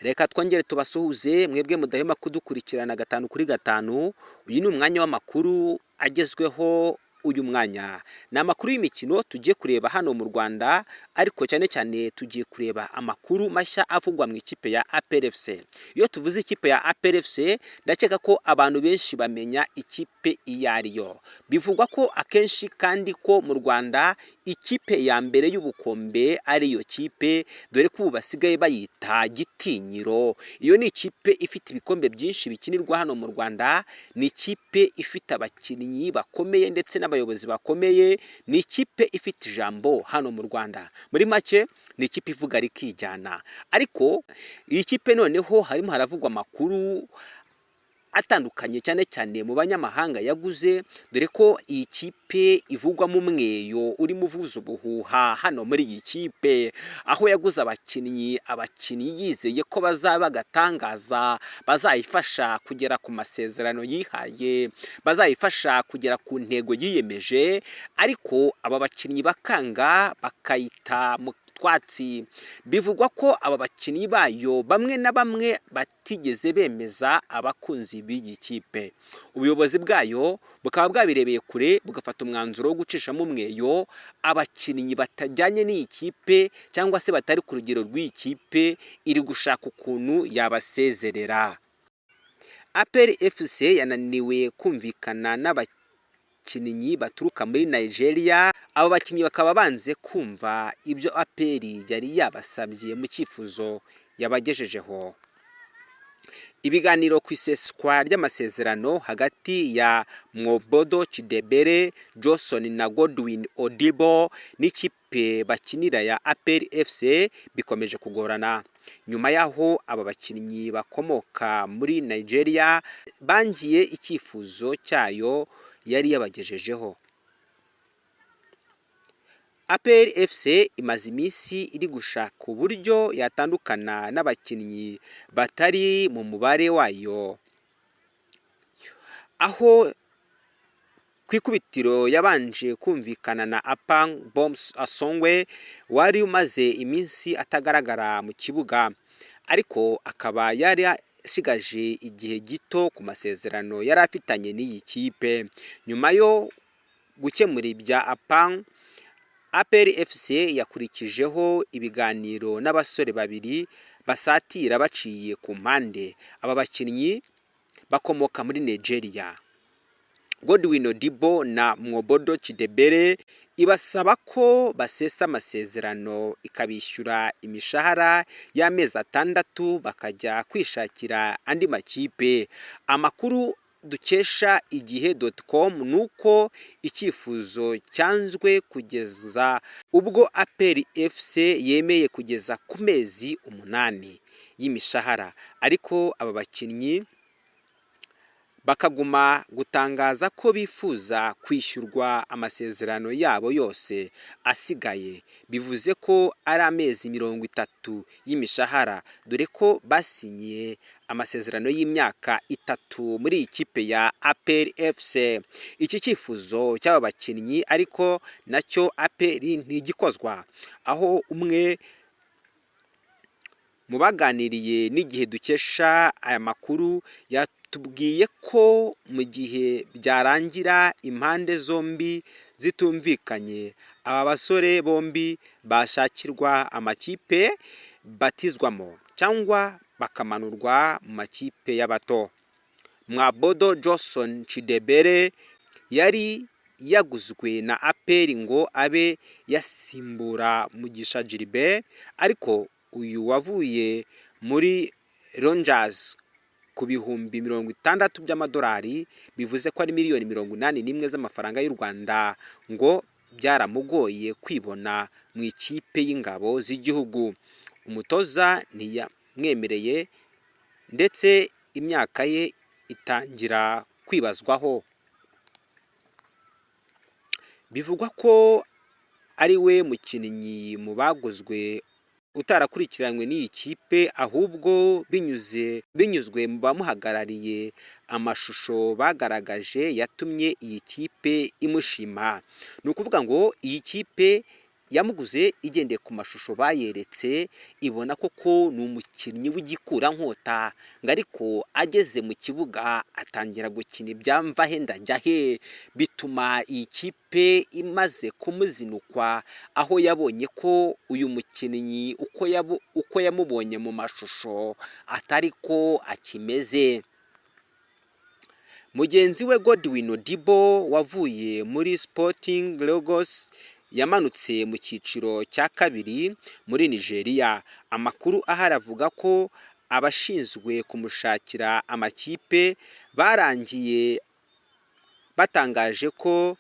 Reka twongere tubasuhuze mwebwe mudahema kudukurikirana 5 kuri 5. Uyu ni umwanya w'amakuru agezweho. Uyu mwanya ni amakuru y'imikino tugiye kureba hano mu Rwanda, ariko cyane cyane tugiye kureba amakuru mashya avugwa mu ikipe ya APR FC. Iyo tuvuze ikipe ya APR FC, ndakeka ko abantu benshi bamenya ikipe iyo ariyo. Bivugwa ko akenshi kandi ko mu Rwanda ikipe ya mbere y'ubukombe ariyo kipe, dore ko ubu basigaye bayita Gitinyiro. Iyo ni ikipe ifite ibikombe byinshi bikinirwa hano mu Rwanda, ni ikipe ifite abakinnyi bakomeye ndetse n'abayobozi bakomeye, ni ikipe ifite ijambo hano mu Rwanda. Muri make ni ikipe ivuga rikijyana. Ariko iyi kipe noneho harimo haravugwa amakuru atandukanye cyane cyane mu banyamahanga yaguze, dore ko iyi kipe ivugwamo umweyo urimo uvuza ubuhuha hano muri iyi kipe, aho yaguze abakinnyi yizeye ko bazaba agatangaza, bazayifasha kugera ku masezerano yihaye, bazayifasha kugera ku ntego yiyemeje, ariko aba bakinnyi bakanga bakayita mu twatsi. Bivugwa ko aba bakinnyi bayo bamwe na bamwe batigeze bemeza abakunzi b'iyi kipe. Ubuyobozi bwayo bukaba bwabirebeye kure, bugafata umwanzuro wo gucishamo umweyo abakinnyi batajyanye n'iyi kipe, cyangwa se batari ku rugero rw'iyi kipe iri gushaka ukuntu yabasezerera. APR FC yananiwe kumvikana n'abakinnyi baturuka muri Nigeria. Abo bakinnyi bakaba banze kumva ibyo APR yari yabasabye mu cyifuzo yabagejejeho. Ibiganiro ku iseswa ry'amasezerano hagati ya Mwobodo Chidebere, Johnson na Godwin Odibo n'ikipe bakinira ya APR FC bikomeje kugorana. Nyuma yaho aba bakinnyi bakomoka muri Nigeria bangiye icyifuzo cyayo yari yabagejejeho. APR FC imaze iminsi iri gushaka uburyo yatandukana n'abakinnyi batari mu mubare wayo, aho ku ikubitiro yabanje kumvikana na Apang Bombs Asongwe wari umaze iminsi atagaragara mu kibuga, ariko akaba yari asigaje igihe gito ku masezerano yari afitanye n'iyi kipe. Nyuma yo gukemura ibya Apang, APR FC yakurikijeho ibiganiro n'abasore babiri basatira baciye ku mpande. Aba bakinnyi bakomoka muri Nigeria. Godwin Odibo na Mwobodo Chidebere ibasaba ko basesa amasezerano, ikabishyura imishahara y'amezi 6 bakajya kwishakira andi makipe. Amakuru dukesha igihe.com nuko icyifuzo cyanzwe kugeza ubwo APR FC yemeye kugeza ku mezi 8 y'imishahara, ariko aba bakinnyi bakaguma gutangaza ko bifuza kwishyurwa amasezerano yabo yose asigaye. Bivuze ko ari amezi 30 y'imishahara, dore ko basinyiye amasezerano y'imyaka 3 muri ikipe ya APR FC. Iki cyifuzo cy'aba bakinnyi ariko nacyo APR ntigikozwa, aho umwe mu baganiriye n'igihe dukesha aya makuru yatubwiye ko mu gihe byarangira impande zombi zitumvikanye, aba basore bombi bashakirwa amakipe batizwamo cyangwa bakamanurwa mu makipe y'abato. Mwobodo Johnson Chidebere yari yaguzwe na APR ngo abe yasimbura Mugisha Gilbert, ariko uyu wavuye muri Rangers ku bihumbi 60 by'amadolari, bivuze ko ari miliyoni 81 z'amafaranga y'u Rwanda, ngo byaramugoye kwibona mu ikipe y'ingabo z'igihugu. Umutoza ntiyamwemereye ndetse imyaka ye itangira kwibazwaho. Bivugwa ko ari we mukinnyi mu baguzwe utarakurikiranywe n'iyi kipe, ahubwo binyuzwe mu bamuhagarariye. Amashusho bagaragaje yatumye iyi kipe imushima. Ni ukuvuga ngo iyi kipe yamuguze igendeye ku mashusho bayeretse, ibona koko ni umukinnyi w'igikurankota, ngo ariko ageze mu kibuga atangira gukina ibyamva he ndajya he, bituma iyi kipe imaze kumuzinukwa, aho yabonye ko uyu mukinnyi uko yamubonye mu mashusho atari ko akimeze. Mugenzi we Godwin Odibo wavuye muri Sporting Lagos yamanutse mu cyiciro cya kabiri muri Nigeria. Amakuru ahari avuga ko abashinzwe kumushakira amakipe barangiye batangaje ko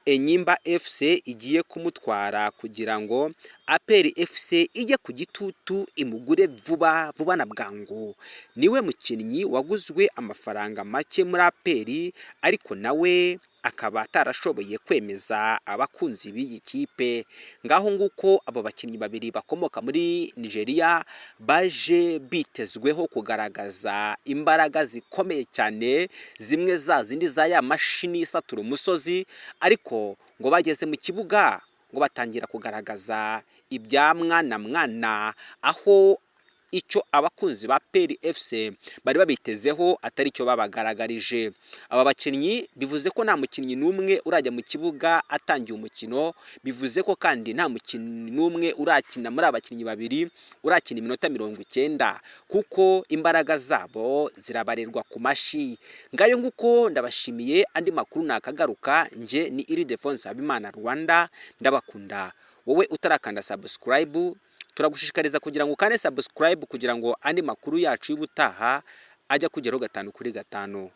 Enyimba FC igiye kumutwara kugira ngo APR FC ijye ku gitutu imugure vuba na bwangu. Niwe mukinnyi waguzwe amafaranga make muri APR, ariko nawe akaba atarashoboye kwemeza abakunzi b'iyi kipe. Ngaho nguko abo bakinnyi babiri bakomoka muri Nigeria baje bitezweho kugaragaza imbaraga zikomeye cyane, zimwe za zindi za ya mashini isatura umusozi, ariko ngo bageze mu kibuga ngo batangira kugaragaza ibya mwana, aho icyo abakunzi ba APR FC bari babitezeho atari cyo babagaragarije. Aba bakinnyi bivuze ko nta mukinnyi n'umwe urajya mu kibuga atangiye umukino, bivuze ko kandi nta mukinnyi n'umwe urakina muri abakinnyi babiri urakina iminota 90, kuko imbaraga zabo zirabarirwa ku mashi. Ngayo nguko ndabashimiye, andi makuru nakagaruka. Nje ni Ildefonse Habimana Rwanda, ndabakunda. Wowe utarakanda subscribe, turagushishikariza kugira ngo ukande subscribe kugira ngo andi makuru yacu y'ubutaha ajya kugeraho 5 kuri 5.